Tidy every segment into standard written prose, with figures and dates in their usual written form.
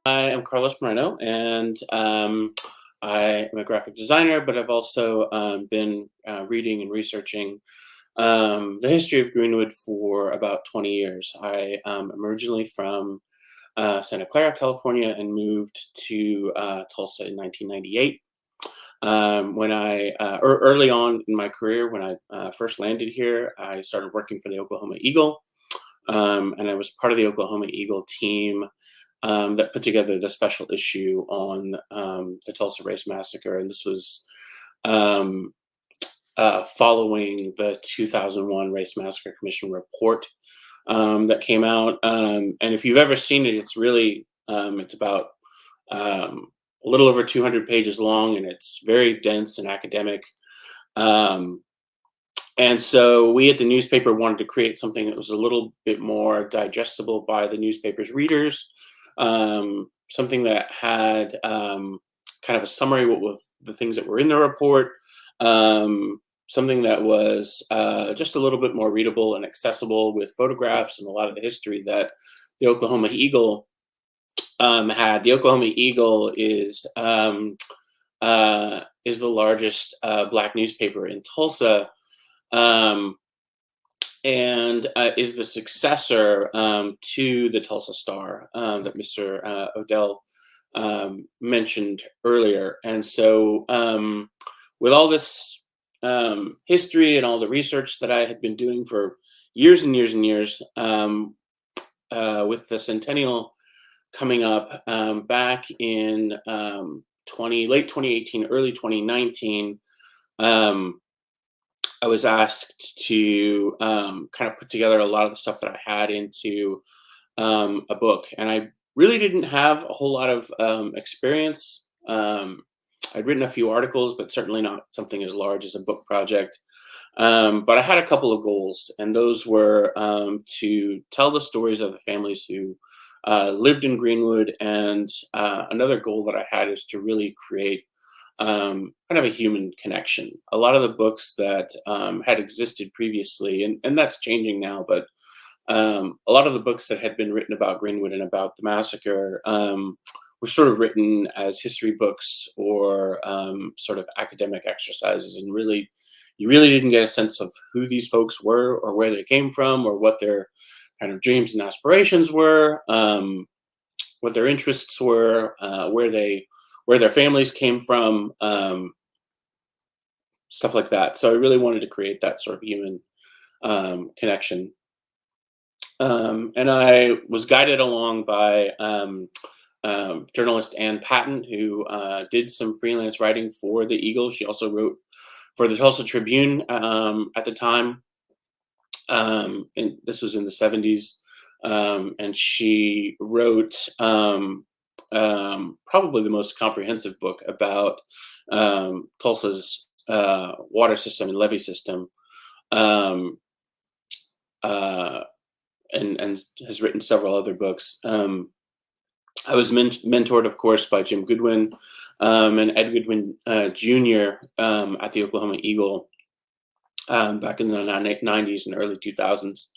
I am Carlos Moreno, and I am a graphic designer, but I've also been reading and researching the history of Greenwood for about 20 years. I'm originally from Santa Clara, California, and moved to Tulsa in 1998. Early on in my career, when I first landed here, I started working for the Oklahoma Eagle, and I was part of the Oklahoma Eagle team that put together the special issue on the Tulsa Race Massacre, and this was um, following the 2001 Race Massacre Commission report that came out. And if you've ever seen it, it's about a little over 200 pages long, and it's very dense and academic. Um, and so we at the newspaper wanted to create something that was a little bit more digestible by the newspaper's readers, something that had kind of a summary with the things that were in the report, something that was just a little bit more readable and accessible with photographs and a lot of the history that the Oklahoma Eagle had. The Oklahoma Eagle is the largest Black newspaper in Tulsa, um, and is the successor to the Tulsa Star that Mr. Odell mentioned earlier. And so, with all this history and all the research that I had been doing for years and years and years, with the centennial coming up back in late 2018, early 2019. I was asked to kind of put together a lot of the stuff that I had into a book, and I really didn't have a whole lot of experience. I'd written a few articles, but certainly not something as large as a book project. But I had a couple of goals, and those were to tell the stories of the families who lived in Greenwood, and another goal that I had is to really create kind of a human connection. A lot of the books that had existed previously, and that's changing now, but a lot of the books that had been written about Greenwood and about the massacre were sort of written as history books or sort of academic exercises, and you really didn't get a sense of who these folks were or where they came from or what their kind of dreams and aspirations were, what their interests were, where their families came from, stuff like that. So I really wanted to create that sort of human connection. And I was guided along by journalist Ann Patton, who did some freelance writing for the Eagle. She also wrote for the Tulsa Tribune at the time, and this was in the 70s. And she wrote probably the most comprehensive book about Tulsa's water system and levee system, um, uh, and has written several other books. I was mentored, of course, by Jim Goodwin and Ed Goodwin Jr. At the Oklahoma Eagle back in the 90s and early 2000s.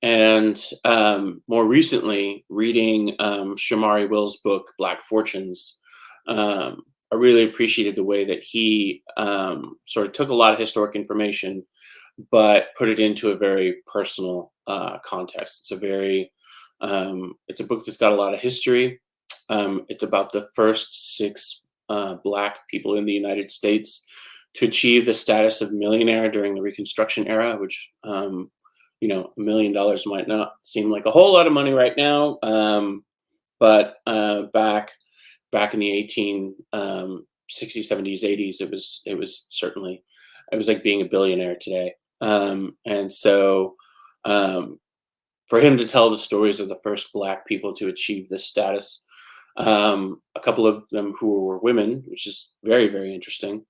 And more recently, reading Shamari Will's book, Black Fortunes, I really appreciated the way that he sort of took a lot of historic information, but put it into a very personal context. It's a book that's got a lot of history. It's about the first six Black people in the United States to achieve the status of millionaire during the Reconstruction era, which $1 million might not seem like a whole lot of money right now, but back in the 1860s, 70s, 80s, it was like being a billionaire today. And so for him to tell the stories of the first Black people to achieve this status, a couple of them who were women, which is very, very interesting.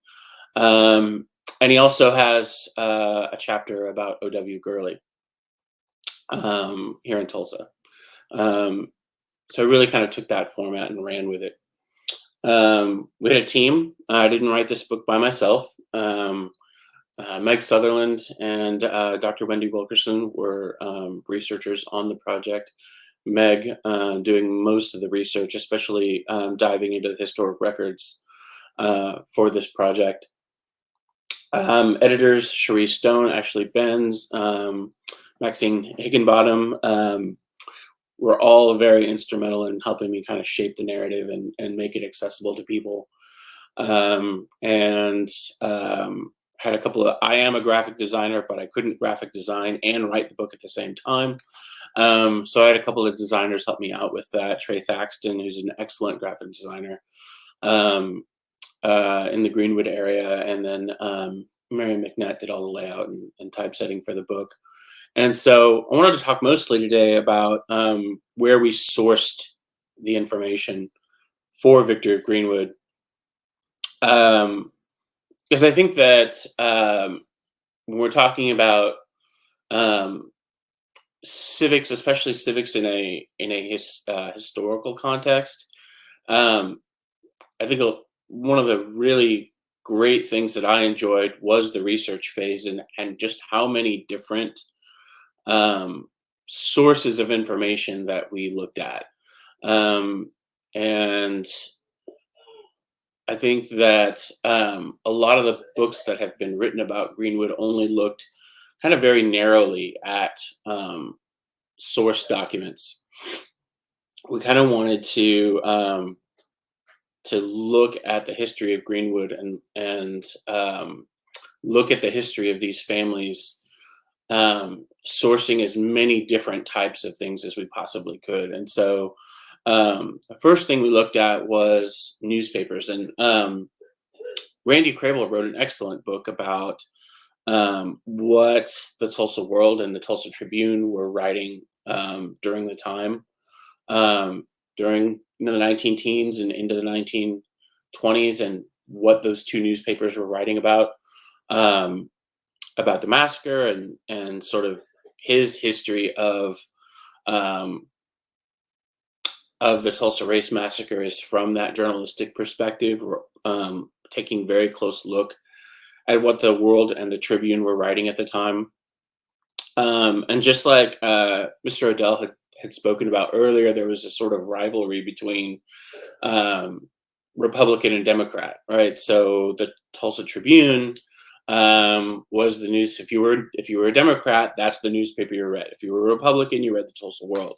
And he also has a chapter about O.W. Gurley here in Tulsa. So I really kind of took that format and ran with it. We had a team. I didn't write this book by myself. Meg Sutherland and Dr. Wendy Wilkerson were researchers on the project. Meg doing most of the research, especially diving into the historic records for this project. Editors Cherise Stone, Ashley Benz, Maxine Higginbottom were all very instrumental in helping me kind of shape the narrative and make it accessible to people. And had a couple of, I am a graphic designer, but I couldn't graphic design and write the book at the same time. So I had a couple of designers help me out with that. Trey Thaxton, who's an excellent graphic designer in the Greenwood area. And then Mary McNett did all the layout and typesetting for the book. And so I wanted to talk mostly today about where we sourced the information for Victor of Greenwood. Because I think that when we're talking about civics, especially civics in a historical context, I think one of the really great things that I enjoyed was the research phase and just how many different sources of information that we looked at. And I think that a lot of the books that have been written about Greenwood only looked kind of very narrowly at source documents. We kind of wanted to look at the history of Greenwood and look at the history of these families, sourcing as many different types of things as we possibly could. And so the first thing we looked at was newspapers, and Randy Crable wrote an excellent book about what the Tulsa World and the Tulsa Tribune were writing during the time, during the 19-teens and into the 1920s, and what those two newspapers were writing about the massacre and sort of his history of the Tulsa Race Massacre is from that journalistic perspective, taking very close look at what the World and the Tribune were writing at the time. And just like Mr. Odell had spoken about earlier, there was a sort of rivalry between Republican and Democrat, right? So the Tulsa Tribune was the news. If you were a Democrat, that's the newspaper you read. If you were a Republican, you read the Tulsa World.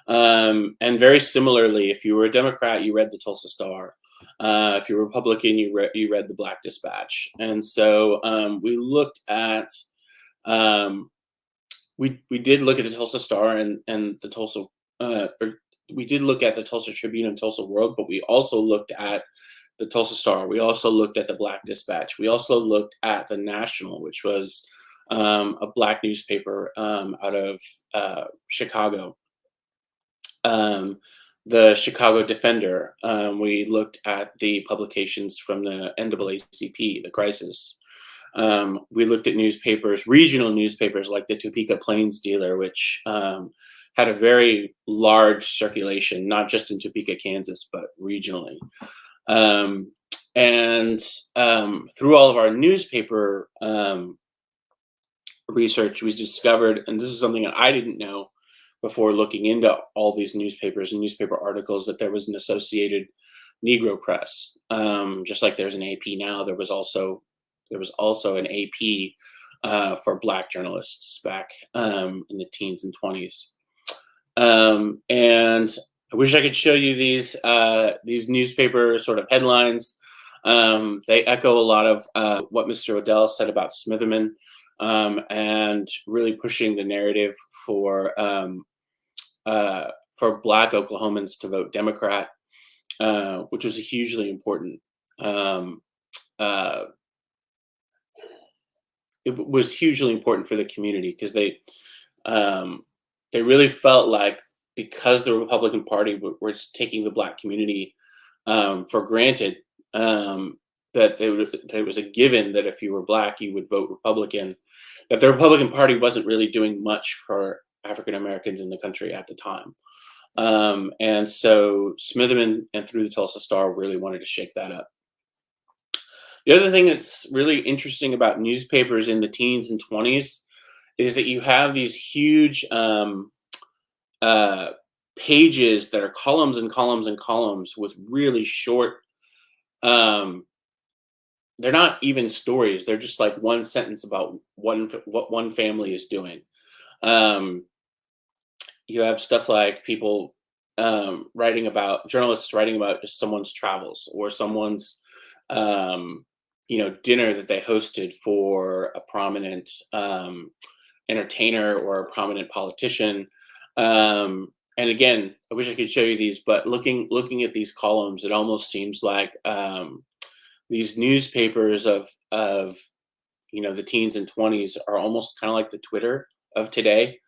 And very similarly, if you were a Democrat, you read the Tulsa Star. If you're a Republican, you read the Black Dispatch. And so we looked at, we did look at the Tulsa Star and the Tulsa, we did look at the Tulsa Tribune and Tulsa World, but we also looked at the Tulsa Star. We also looked at the Black Dispatch. We also looked at the National, which was a Black newspaper out of Chicago. The Chicago Defender. We looked at the publications from the NAACP, the Crisis. We looked at newspapers, regional newspapers like the Topeka Plains Dealer, which had a very large circulation, not just in Topeka, Kansas, but regionally. And through all of our newspaper research, we discovered, and this is something that I didn't know before looking into all these newspapers and newspaper articles, that there was an Associated Negro Press. Just like there's an AP now, there was also an AP for Black journalists back in the teens and 20s. And I wish I could show you these newspaper sort of headlines. They echo a lot of what Mr. Odell said about Smitherman, and really pushing the narrative for Black Oklahomans to vote Democrat, which was hugely important. It was hugely important for the community because they really felt like, because the Republican Party was taking the Black community for granted, that it was a given that if you were Black, you would vote Republican, that the Republican Party wasn't really doing much for African Americans in the country at the time. And so Smitherman and through the Tulsa Star really wanted to shake that up. The other thing that's really interesting about newspapers in the teens and 20s is that you have these huge pages that are columns and columns and columns with really short. They're not even stories. They're just like one sentence about what one family is doing. Um, you have stuff like people writing about journalists writing about just someone's travels or someone's um, dinner that they hosted for a prominent entertainer or a prominent politician. And again, I wish I could show you these, but looking at these columns, it almost seems like these newspapers of the teens and 20s are almost kind of like the Twitter of today.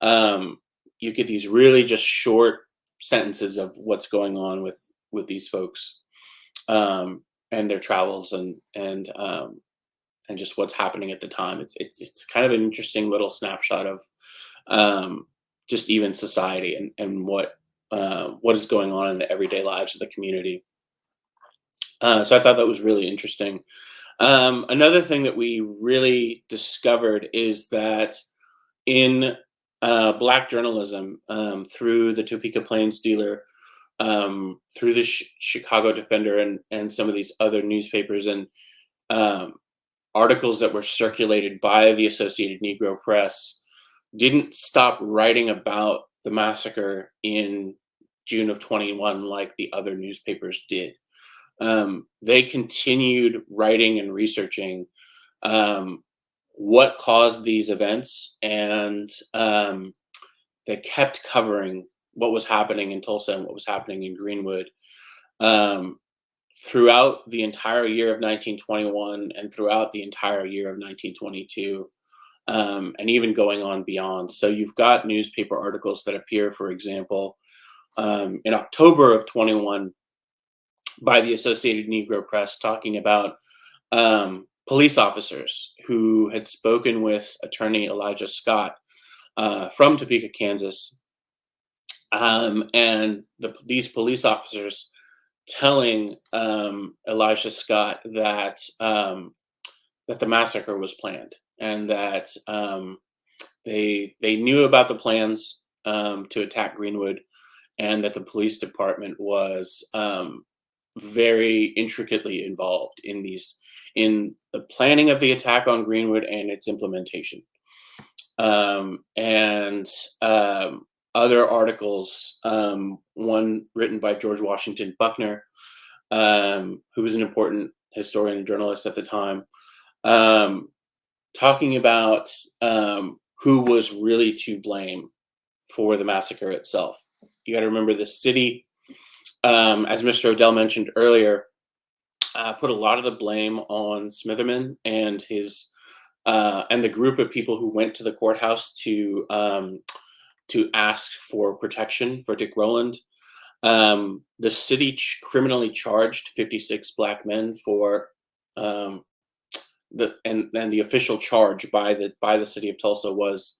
You get these really just short sentences of what's going on with these folks, and their travels and just what's happening at the time. It's kind of an interesting little snapshot of just even society and what is going on in the everyday lives of the community. So I thought that was really interesting. Another thing that we really discovered is that in Black journalism, through the Topeka Plains Dealer, through the Chicago Defender, and some of these other newspapers and articles that were circulated by the Associated Negro Press, didn't stop writing about the massacre in June of 21 like the other newspapers did. They continued writing and researching what caused these events, and they kept covering what was happening in Tulsa and what was happening in Greenwood throughout the entire year of 1921 and throughout the entire year of 1922, and even going on beyond. So you've got newspaper articles that appear, for example, in October of 21 by the Associated Negro Press, talking about police officers who had spoken with attorney Elijah Scott from Topeka, Kansas, and these police officers telling Elijah Scott that that the massacre was planned, and that they knew about the plans to attack Greenwood, and that the police department was very intricately involved in the planning of the attack on Greenwood and its implementation. And other articles, one written by George Washington Buckner, who was an important historian and journalist at the time, talking about who was really to blame for the massacre itself. You got to remember the city, as Mr. Odell mentioned earlier, put a lot of the blame on Smitherman and his and the group of people who went to the courthouse to ask for protection for Dick Rowland. The city criminally charged 56 Black men for and the official charge by the city of Tulsa was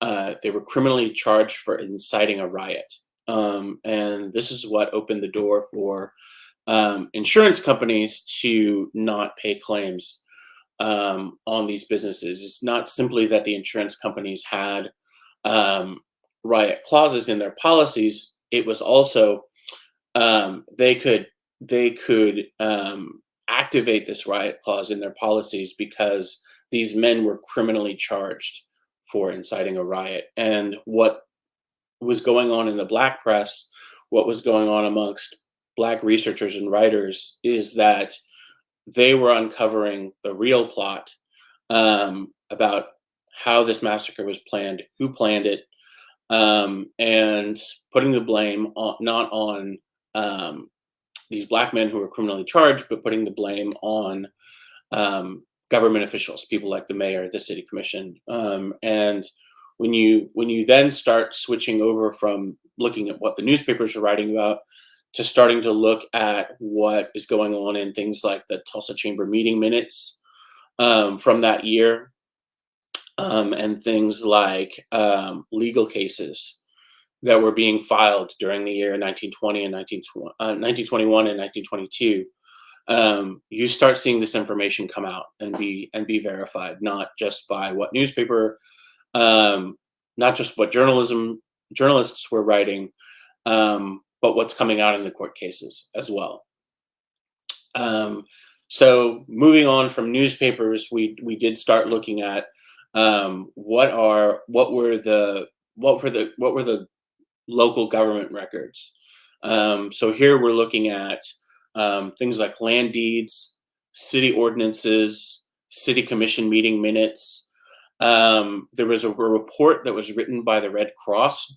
they were criminally charged for inciting a riot. And this is what opened the door for insurance companies to not pay claims on these businesses. It's not simply that the insurance companies had riot clauses in their policies. It was also they could activate this riot clause in their policies because these men were criminally charged for inciting a riot. And what was going on in the Black press, what was going on amongst Black researchers and writers, is that they were uncovering the real plot about how this massacre was planned, who planned it, and putting the blame not on these Black men who were criminally charged, but putting the blame on government officials, people like the mayor, the city commission. And when you then start switching over from looking at what the newspapers are writing about to starting to look at what is going on in things like the Tulsa Chamber meeting minutes from that year, and things like legal cases that were being filed during the year 1920 and 1921 and 1922, you start seeing this information come out and be verified, not just by what newspaper, not just what journalists were writing, but what's coming out in the court cases as well. So moving on from newspapers, we did start looking at what were the local government records. So here we're looking at things like land deeds, city ordinances, city commission meeting minutes. There was a report that was written by the Red Cross.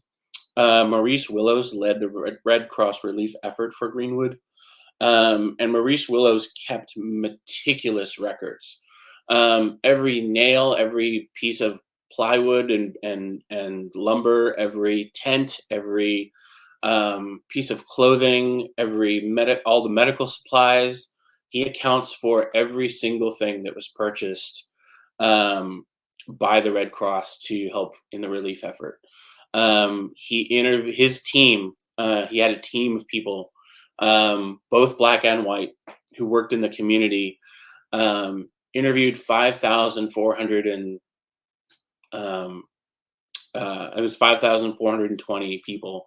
Maurice Willows led the Red Cross relief effort for Greenwood. And Maurice Willows kept meticulous records. Every nail, every piece of plywood and lumber, every tent, every piece of clothing, all the medical supplies. He accounts for every single thing that was purchased by the Red Cross to help in the relief effort. He interviewed his team. He had a team of people, both black and white, who worked in the community. Interviewed 5,400 and it was 5,420 people,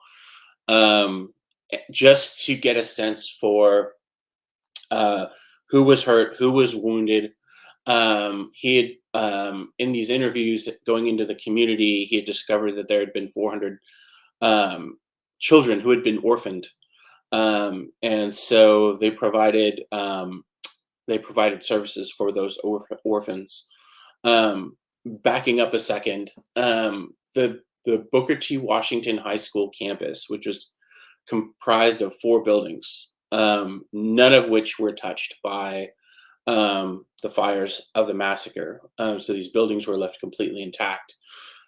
just to get a sense for who was hurt, who was wounded. He had, in these interviews going into the community, he had discovered that there had been 400 children who had been orphaned. And so they provided services for those orphans. Backing up a second, the Booker T. Washington High School campus, which was comprised of 4 buildings, none of which were touched by the fires of the massacre. So these buildings were left completely intact.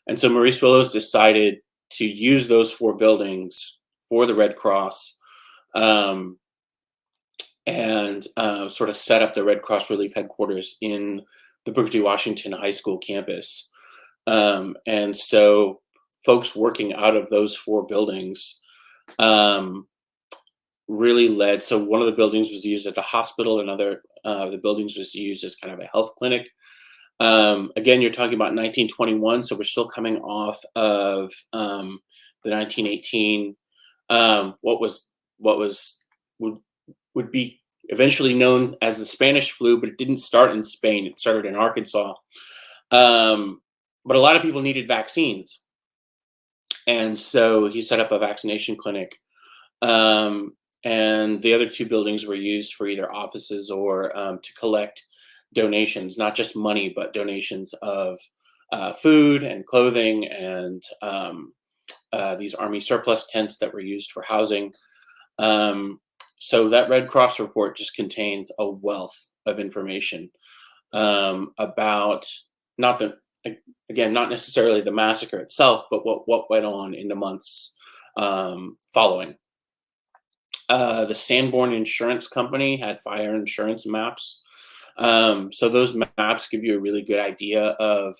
And so Maurice Willows decided to use those 4 buildings for the Red Cross, and sort of set up the Red Cross Relief Headquarters in the Booker T. Washington High School campus. And so folks working out of those 4 buildings really led. So one of the buildings was used as a hospital, another the buildings was used as kind of a health clinic. Again, you're talking about 1921, so we're still coming off of the 1918, would be eventually known as the Spanish flu, but it didn't start in Spain. It started in Arkansas. But a lot of people needed vaccines. And so he set up a vaccination clinic. And the other 2 buildings were used for either offices or to collect donations, not just money, but donations of food and clothing and these Army surplus tents that were used for housing. So that Red Cross report just contains a wealth of information about not necessarily the massacre itself, but what went on in the months following. The Sanborn Insurance Company had fire insurance maps. So those maps give you a really good idea of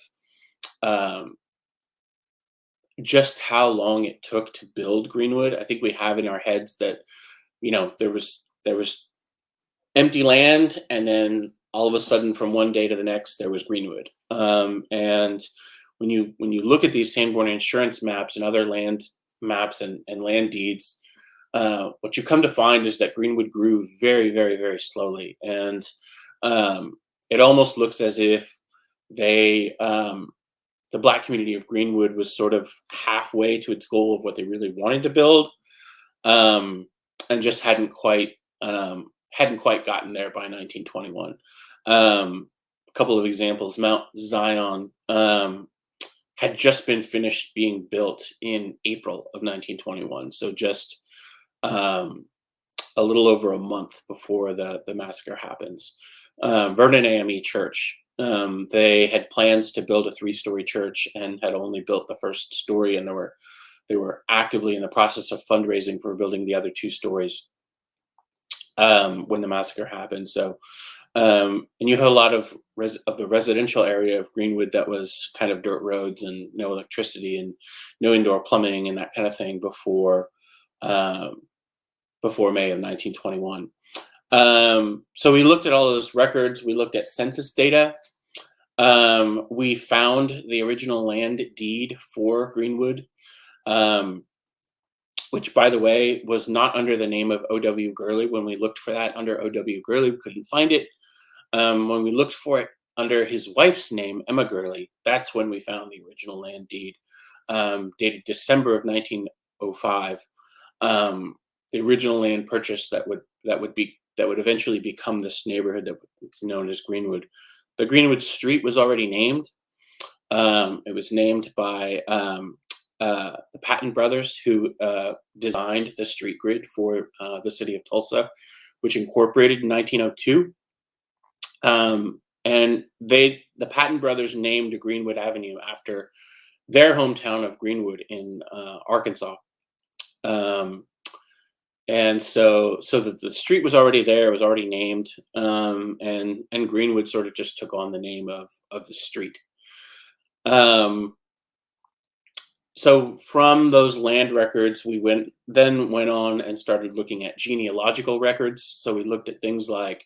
just how long it took to build Greenwood. I think we have in our heads that, there was empty land, and then all of a sudden, from one day to the next, there was Greenwood. And when you look at these Sanborn Insurance maps and other land maps and land deeds, what you come to find is that Greenwood grew very, very, very slowly, and it almost looks as if the Black community of Greenwood was sort of halfway to its goal of what they really wanted to build. And just hadn't quite gotten there by 1921. A couple of examples: Mount Zion had just been finished being built in April of 1921, so just a little over a month before the massacre happens. Vernon AME Church, they had plans to build a 3-story church and had only built the first story, and they were actively in the process of fundraising for building the other 2 stories when the massacre happened. So, and you have a lot of the residential area of Greenwood that was kind of dirt roads and no electricity and no indoor plumbing and that kind of thing before May of 1921. So we looked at all of those records. We looked at census data. We found the original land deed for Greenwood. which, by the way, was not under the name of O.W. Gurley. When we looked for that under O.W. Gurley, we couldn't find it. When we looked for it under his wife's name, Emma Gurley, that's when we found the original land deed, dated December of 1905. The original land purchase that would eventually become this neighborhood that was known as Greenwood. The Greenwood Street was already named. It was named by the Patton brothers, who designed the street grid for the city of Tulsa, which incorporated in 1902. And the Patton brothers named Greenwood Avenue after their hometown of Greenwood in Arkansas. And so the street was already there, it was already named, and Greenwood sort of just took on the name of the street. So from those land records, we went on and started looking at genealogical records. So we looked at things like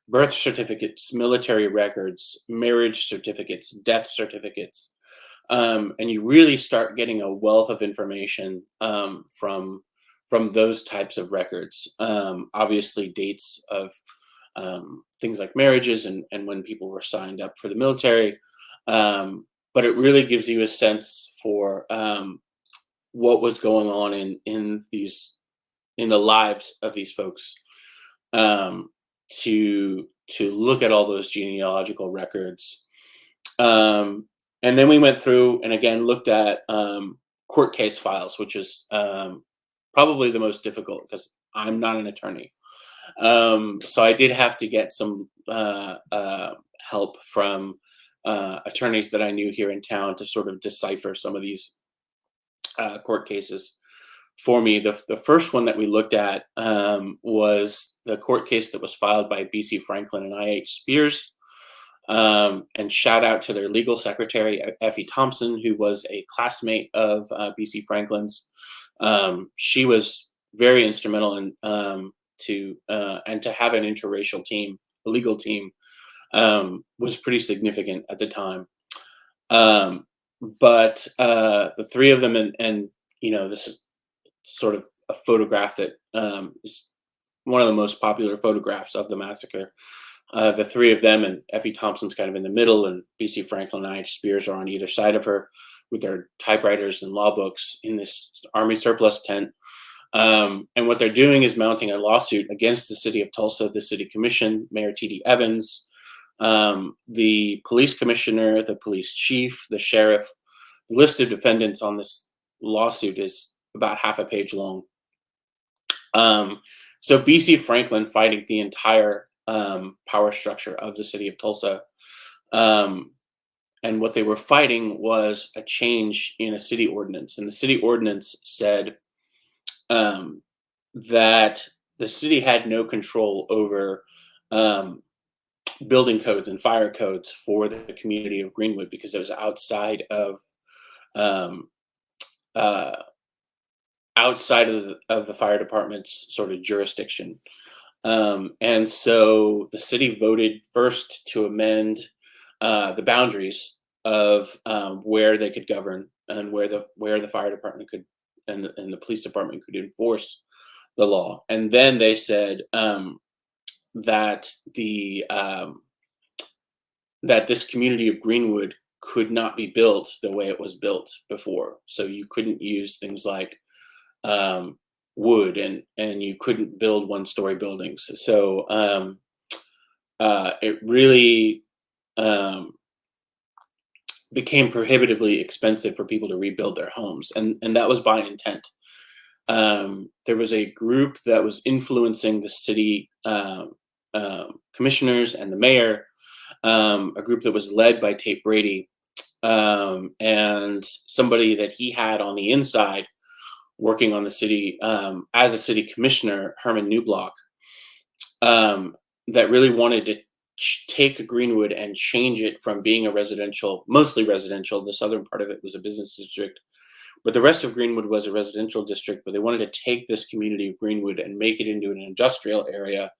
birth certificates, military records, marriage certificates, death certificates, and you really start getting a wealth of information from those types of records. Obviously, dates of things like marriages and when people were signed up for the military. But it really gives you a sense for what was going on in the lives of these folks, to look at all those genealogical records. And then we went through and again looked at court case files, which is probably the most difficult because I'm not an attorney. So I did have to get some help from attorneys that I knew here in town to sort of decipher some of these court cases for me. The first one that we looked at was the court case that was filed by B.C. Franklin and I.H. Spears. And shout out to their legal secretary, Effie Thompson, who was a classmate of B.C. Franklin's. She was very instrumental in to have an interracial team, a legal team, was pretty significant at the time. But the three of them, and this is sort of a photograph that is one of the most popular photographs of the massacre. The three of them, and Effie Thompson's kind of in the middle, and B.C. Franklin and I.H. Spears are on either side of her with their typewriters and law books in this Army surplus tent. And what they're doing is mounting a lawsuit against the city of Tulsa, the city commission, Mayor T.D. Evans, the police commissioner, the police chief, the sheriff. The list of defendants on this lawsuit is about half a page long. So B.C. Franklin fighting the entire power structure of the city of Tulsa. And what they were fighting was a change in a city ordinance. And the city ordinance said that the city had no control over building codes and fire codes for the community of Greenwood because it was outside of the fire department's sort of jurisdiction. And so the city voted first to amend the boundaries of where they could govern and where the fire department could and the police department could enforce the law. And then they said that that this community of Greenwood could not be built the way it was built before. So you couldn't use things like wood and you couldn't build one-story buildings. So it really became prohibitively expensive for people to rebuild their homes, and that was by intent. There was a group that was influencing the city commissioners and the mayor, a group that was led by Tate Brady, and somebody that he had on the inside working on the city as a city commissioner, Herman Newblock, that really wanted to take Greenwood and change it from being a mostly residential. The southern part of it was a business district, but the rest of Greenwood was a residential district. But they wanted to take this community of Greenwood and make it into an industrial area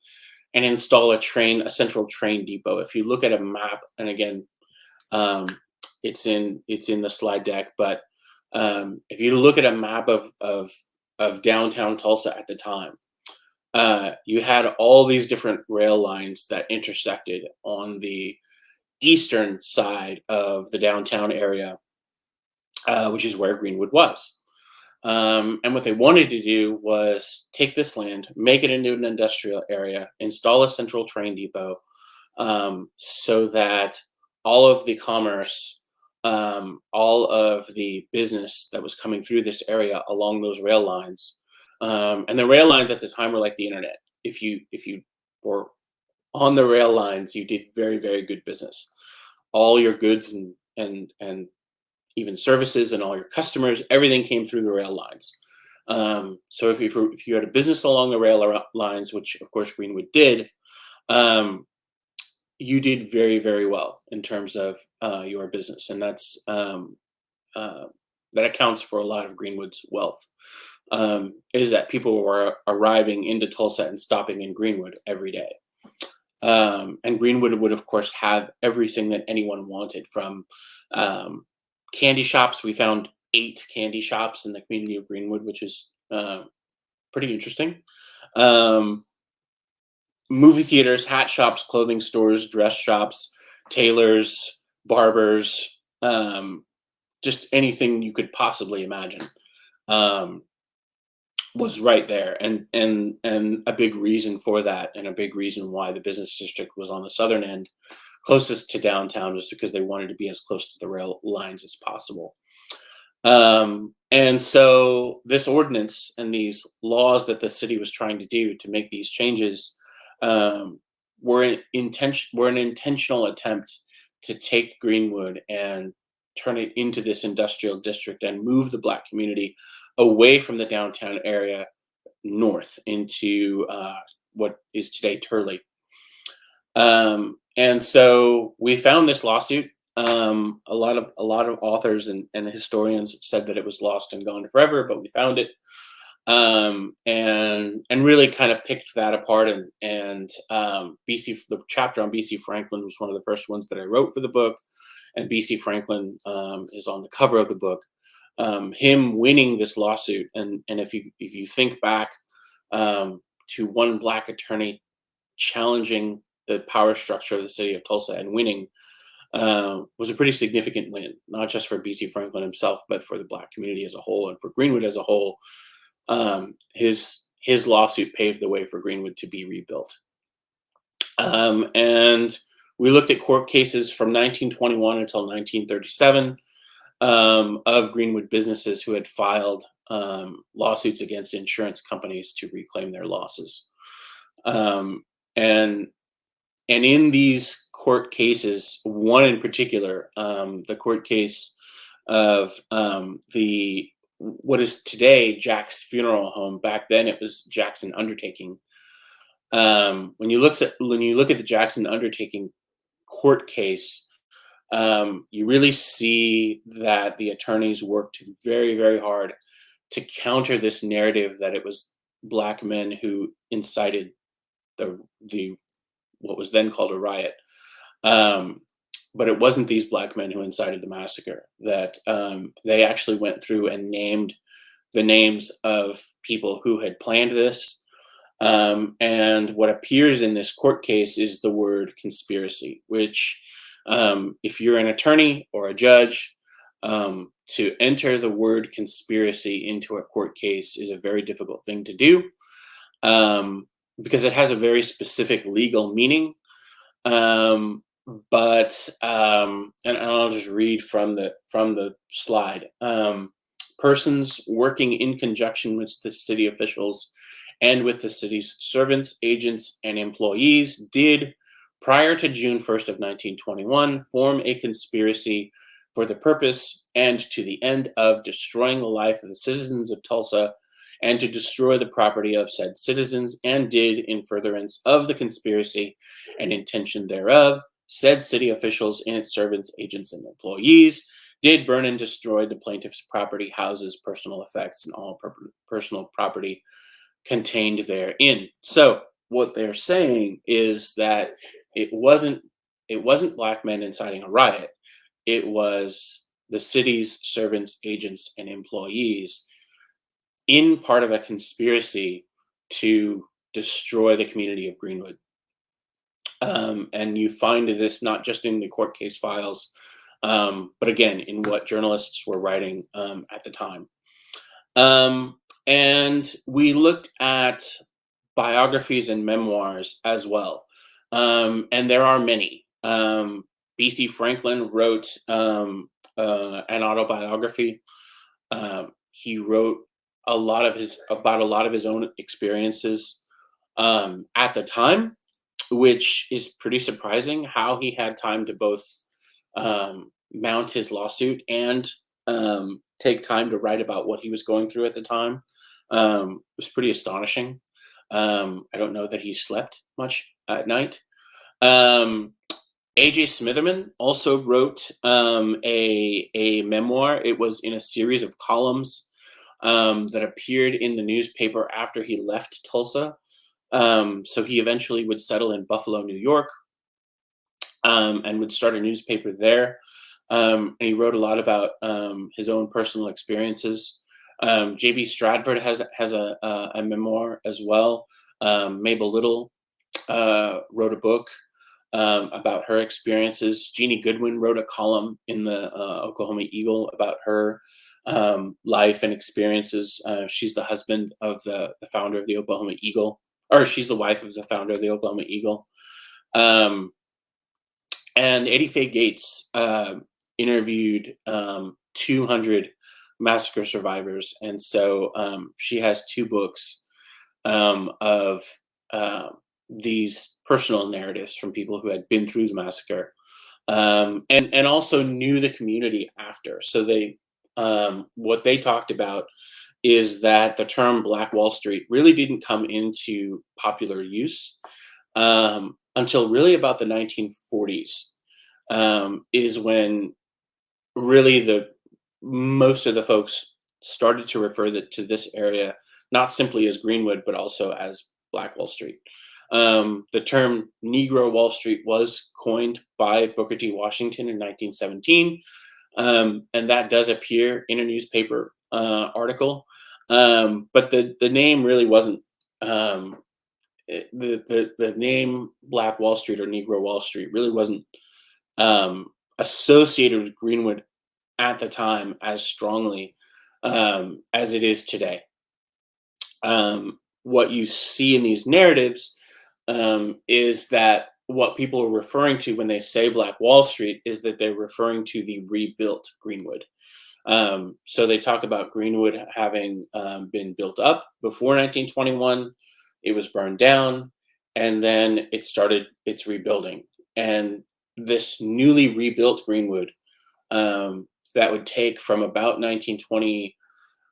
and install a central train depot. If you look at a map, and again, it's in the slide deck, but if you look at a map of downtown Tulsa at the time. You had all these different rail lines that intersected on the eastern side of the downtown area, which is where Greenwood was. And what they wanted to do was take this land, make it into an industrial area, install a central train depot, so that all of the commerce, all of the business that was coming through this area along those rail lines, and the rail lines at the time were like the internet. If you were on the rail lines, you did very, very good business. All your goods and even services and all your customers, everything came through the rail lines. So if you had a business along the rail lines, which of course Greenwood did, you did very, very well in terms of your business, and that accounts for a lot of Greenwood's wealth. Is that people were arriving into Tulsa and stopping in Greenwood every day. And Greenwood would, of course, have everything that anyone wanted, from candy shops. We found 8 candy shops in the community of Greenwood, which is pretty interesting. Movie theaters, hat shops, clothing stores, dress shops, tailors, barbers, just anything you could possibly imagine was right there. And a big reason for that, and a big reason why the business district was on the southern end, closest to downtown, was because they wanted to be as close to the rail lines as possible. And so this ordinance and these laws that the city was trying to do to make these changes were an intentional attempt to take Greenwood and turn it into this industrial district and move the Black community away from the downtown area north into what is today Turley. And so we found this lawsuit. A lot of authors and historians said that it was lost and gone forever, but we found it, and really kind of picked that apart. And the chapter on BC Franklin was one of the first ones that I wrote for the book, and BC Franklin is on the cover of the book. Him winning this lawsuit, and if you think back to one Black attorney challenging the power structure of the city of Tulsa and winning, was a pretty significant win, not just for BC Franklin himself, but for the Black community as a whole and for Greenwood as a whole. His lawsuit paved the way for Greenwood to be rebuilt. And we looked at court cases from 1921 until 1937 of Greenwood businesses who had filed lawsuits against insurance companies to reclaim their losses. And in these court cases, one in particular, the court case of what is today Jack's Funeral Home. Back then, it was Jackson Undertaking. When you look at the Jackson Undertaking court case, you really see that the attorneys worked very, very hard to counter this narrative that it was Black men who incited the what was then called a riot. But it wasn't these Black men who incited the massacre. That they actually went through and named the names of people who had planned this. And what appears in this court case is the word conspiracy, which if you're an attorney or a judge, to enter the word conspiracy into a court case is a very difficult thing to do, because it has a very specific legal meaning. And I'll just read from the slide. Persons working in conjunction with the city officials and with the city's servants, agents, and employees did, prior to June 1st of 1921, form a conspiracy for the purpose and to the end of destroying the life of the citizens of Tulsa and to destroy the property of said citizens, and did, in furtherance of the conspiracy and intention thereof, said city officials and its servants, agents, and employees, did burn and destroy the plaintiff's property, houses, personal effects, and all personal property contained therein. So what they're saying is that it wasn't Black men inciting a riot. It was the city's servants, agents, and employees in part of a conspiracy to destroy the community of Greenwood. And you find this not just in the court case files, but again, in what journalists were writing at the time. And we looked at biographies and memoirs as well. And there are many. B.C. Franklin wrote an autobiography. He wrote about a lot of his own experiences at the time, which is pretty surprising how he had time to both mount his lawsuit and take time to write about what he was going through at the time. It was pretty astonishing. I don't know that he slept much at night. A.J. Smitherman also wrote a memoir. It was in a series of columns that appeared in the newspaper after he left Tulsa. So he eventually would settle in Buffalo, New York, and would start a newspaper there. And he wrote a lot about his own personal experiences. J.B. Stratford has a memoir as well. Mabel Little wrote a book about her experiences. Jeannie Goodwin wrote a column in the Oklahoma Eagle about her life and experiences. She's the husband of the founder of the Oklahoma Eagle, or she's the wife of the founder of the Oklahoma Eagle. And Eddie Faye Gates interviewed 200 massacre survivors, and so she has 2 books of these personal narratives from people who had been through the massacre, and also knew the community after. So they what they talked about is that the term Black Wall Street really didn't come into popular use until really about the 1940s, is when really most of the folks started to refer to this area not simply as Greenwood, but also as Black Wall Street. The term Negro Wall Street was coined by Booker T. Washington in 1917, and that does appear in a newspaper article. But the name really wasn't the name Black Wall Street or Negro Wall Street really wasn't associated with Greenwood at the time as strongly as it is today. What you see in these narratives is that what people are referring to when they say Black Wall Street is that they're referring to the rebuilt Greenwood. So they talk about Greenwood having been built up before 1921. It was burned down, and then it started its rebuilding. And this newly rebuilt Greenwood that would take from about 1920,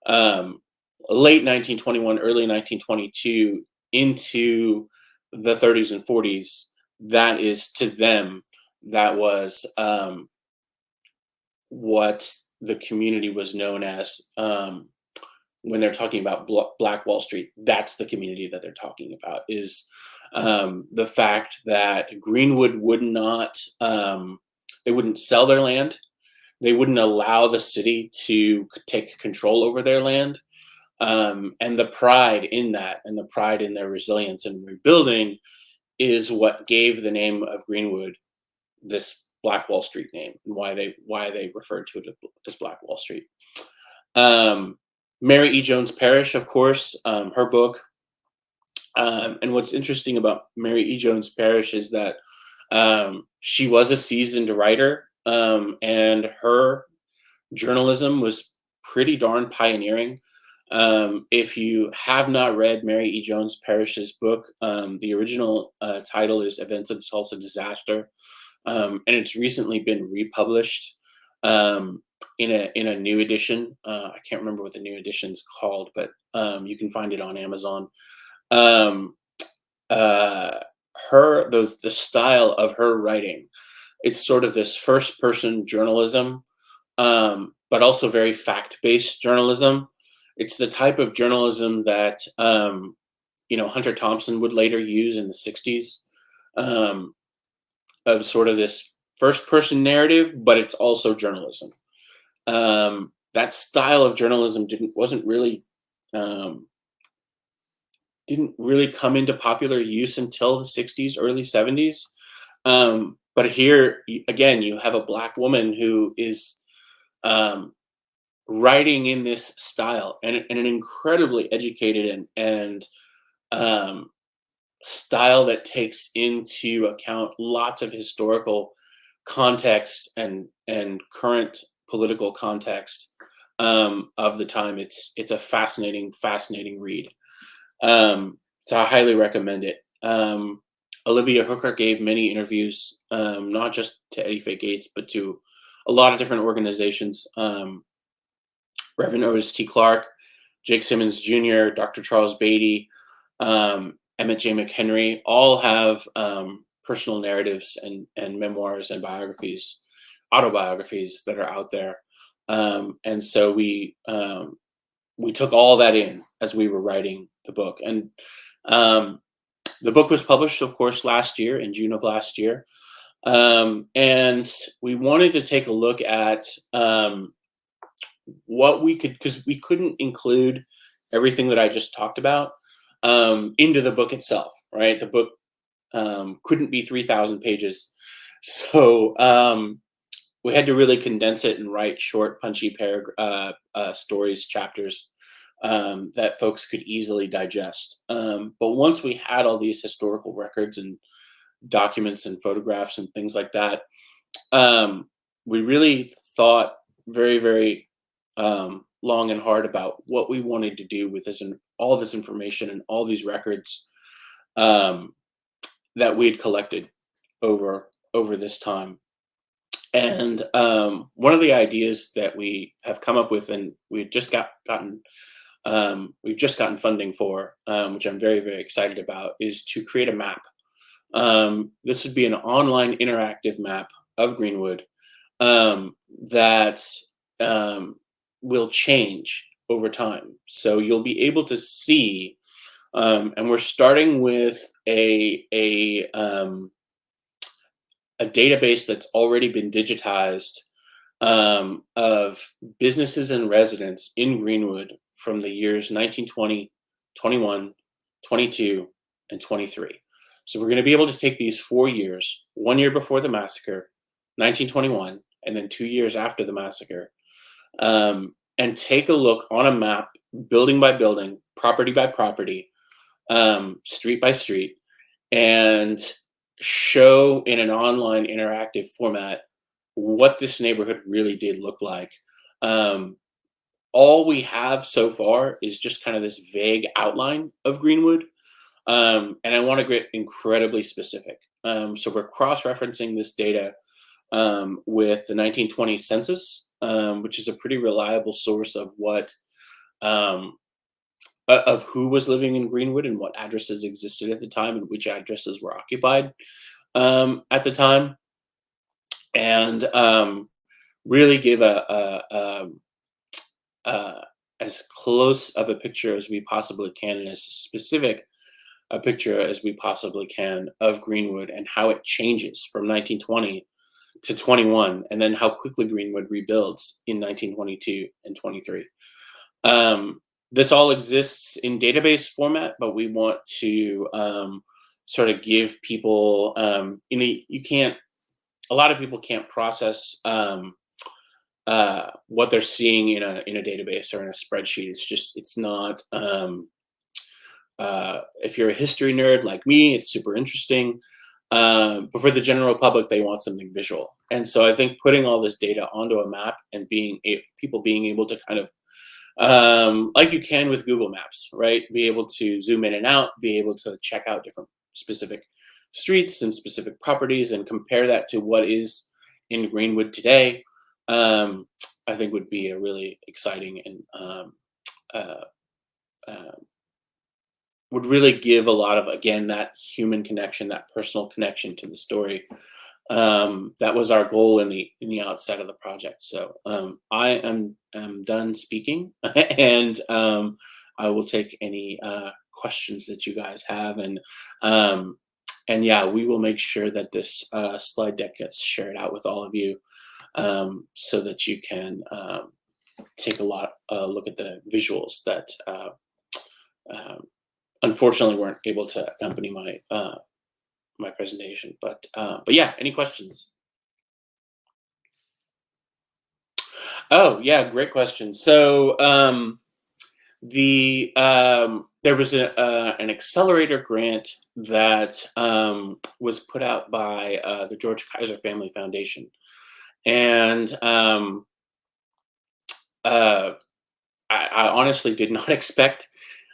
late 1921, early 1922 into the 30s and 40s, that is, to them, that was what the community was known as. When they're talking about Black Wall Street, that's the community that they're talking about, is the fact that Greenwood would not, they wouldn't sell their land. They wouldn't allow the city to take control over their land. And the pride in that, and the pride in their resilience and rebuilding, is what gave the name of Greenwood this Black Wall Street name, and why they referred to it as Black Wall Street. Mary E. Jones Parish, of course, her book. And what's interesting about Mary E. Jones Parish is that she was a seasoned writer, and her journalism was pretty darn pioneering. If you have not read Mary E. Jones Parish's book, the original title is Events of the Tulsa Disaster, and it's recently been republished in a new edition. I can't remember what the new edition's called, but you can find it on Amazon. The style of her writing, it's sort of this first person journalism, but also very fact-based journalism. It's the type of journalism that Hunter Thompson would later use in the 60s, of sort of this first person narrative, but it's also journalism. That style of journalism wasn't really didn't really come into popular use until the 60s, early 70s. But here, again, you have a Black woman who is um, writing in this style, and an incredibly educated and um, style that takes into account lots of historical context and current political context of the time. It's a fascinating read. So I highly recommend it. Olivia Hooker gave many interviews, not just to Eddie Fay Gates, but to a lot of different organizations. Reverend Otis T. Clarke, Jake Simmons Jr., Dr. Charles Beatty, Emmett J. McHenry, all have personal narratives and memoirs and biographies, autobiographies that are out there. And so we took all that in as we were writing the book. And the book was published, of course, last year, in June of last year. And we wanted to take a look at what we could, because we couldn't include everything that I just talked about into the book itself, right? The book couldn't be 3,000 pages. So we had to really condense it and write short, punchy stories, chapters that folks could easily digest. But once we had all these historical records and documents and photographs and things like that, we really thought very, very long and hard about what we wanted to do with this and all this information and all these records that we had collected over this time. And one of the ideas that we have come up with, and we've just gotten funding for, which I'm very, very excited about, is to create a map. This would be an online interactive map of Greenwood that will change over time. So you'll be able to see, and we're starting with a database that's already been digitized of businesses and residents in Greenwood from the years 1920, 21, 22, and 23. So we're going to be able to take these 4 years, 1 year before the massacre, 1921, and then 2 years after the massacre, and take a look on a map, building by building, property by property, street by street, and show in an online interactive format what this neighborhood really did look like. All we have so far is just kind of this vague outline of Greenwood, and I want to get incredibly specific. So we're cross-referencing this data with the 1920 census, which is a pretty reliable source of what of who was living in Greenwood and what addresses existed at the time and which addresses were occupied at the time, and really give as close of a picture as we possibly can, and as specific a picture as we possibly can of Greenwood and how it changes from 1920 to 21, and then how quickly Greenwood rebuilds in 1922 and 23. This all exists in database format, but we want to sort of give people, a lot of people can't process what they're seeing in a database or in a spreadsheet. It's not, if you're a history nerd like me, it's super interesting. But for the general public, they want something visual. And so I think putting all this data onto a map and people being able to kind of, like you can with Google Maps, right? Be able to zoom in and out, be able to check out different specific streets and specific properties and compare that to what is in Greenwood today, I think would be a really exciting and would really give a lot of, again, that human connection, that personal connection to the story. That was our goal in the outset of the project. So I am done speaking, and I will take any questions that you guys have, and yeah, we will make sure that this slide deck gets shared out with all of you, so that you can take a look at the visuals that um, unfortunately weren't able to accompany my presentation. But yeah, any questions? Oh yeah, great question. So there was an accelerator grant that was put out by the George Kaiser Family Foundation, and uh, I honestly did not expect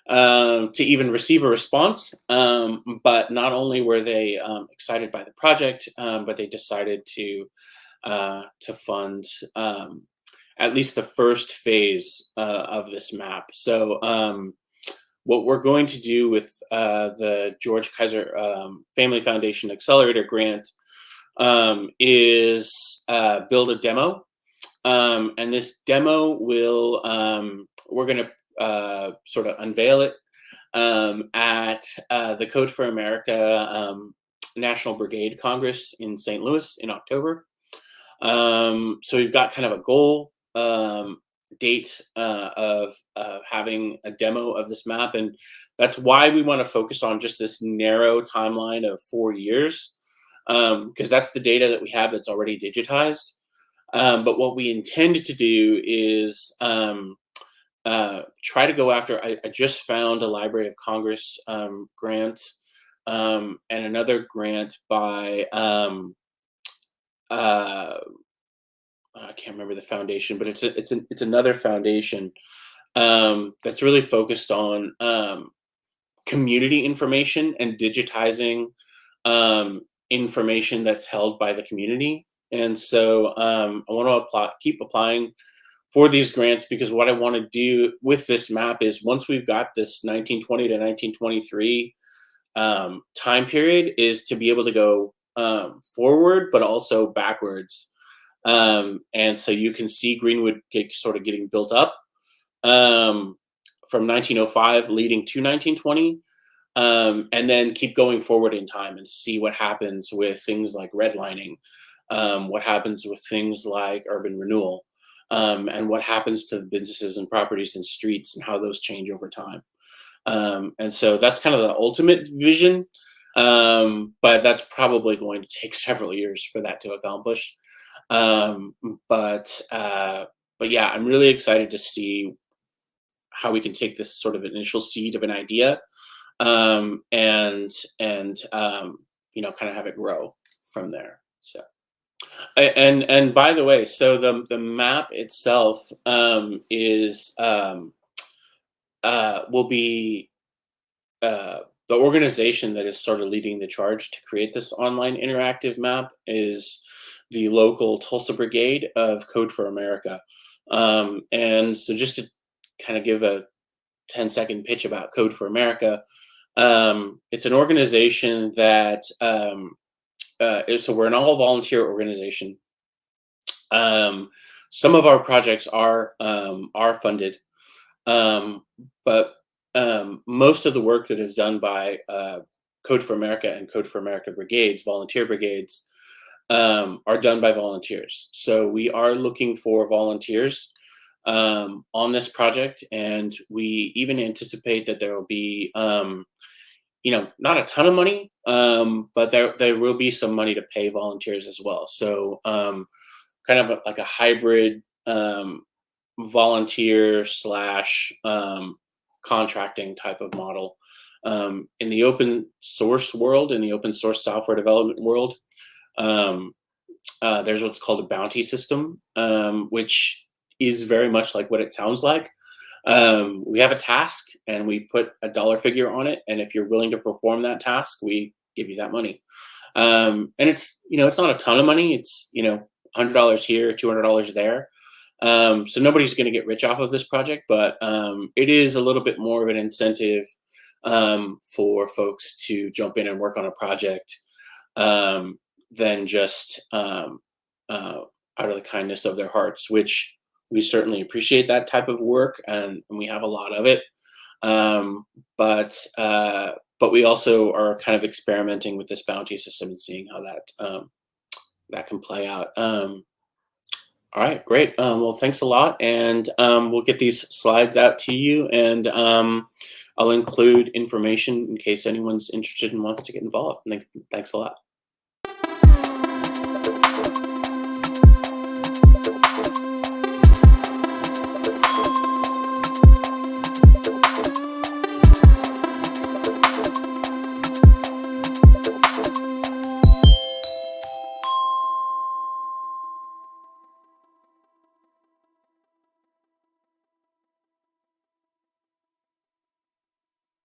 to even receive a response. But not only were they excited by the project, but they decided to fund at least the first phase of this map. So what we're going to do with the George Kaiser Family Foundation Accelerator Grant is build a demo. And this demo will, we're going to sort of unveil it at the Code for America National Brigade Congress in St. Louis in October. So we've got kind of a goal date of having a demo of this map, and that's why we want to focus on just this narrow timeline of 4 years, because that's the data that we have that's already digitized. But what we intend to do is try to go after. I just found a Library of Congress grant and another grant by I can't remember the foundation, but it's another foundation that's really focused on community information and digitizing information that's held by the community. And so I want to keep applying for these grants, because what I want to do with this map is, once we've got this 1920 to 1923 time period, is to be able to go forward, but also backwards. And so you can see Greenwood sort of getting built up from 1905 leading to 1920, and then keep going forward in time and see what happens with things like redlining, what happens with things like urban renewal, and what happens to the businesses and properties and streets and how those change over time. And so that's kind of the ultimate vision, but that's probably going to take several years for that to accomplish. Um, but uh, but yeah, I'm really excited to see how we can take this sort of initial seed of an idea, and kind of have it grow from there. So. And by the way, so the map itself is will be the organization that is sort of leading the charge to create this online interactive map is the local Tulsa Brigade of Code for America. And so, just to kind of give a 10-second pitch about Code for America, it's an organization that so we're an all volunteer organization. Some of our projects are funded, but most of the work that is done by Code for America and Code for America brigades, volunteer brigades, are done by volunteers. So we are looking for volunteers on this project, and we even anticipate that there will be not a ton of money, but there will be some money to pay volunteers as well. So kind of like a hybrid volunteer slash contracting type of model. In the open source world, in the open source software development world, there's what's called a bounty system, which is very much like what it sounds like. We have a task and we put a dollar figure on it, and if you're willing to perform that task, we give you that money. And it's not a ton of money. It's $100 here, $200 there. So nobody's going to get rich off of this project, but it is a little bit more of an incentive for folks to jump in and work on a project than just out of the kindness of their hearts, which we certainly appreciate that type of work, and we have a lot of it. But we also are kind of experimenting with this bounty system and seeing how that can play out. All right, great. Well, thanks a lot, and we'll get these slides out to you, and I'll include information in case anyone's interested and wants to get involved. Thanks a lot.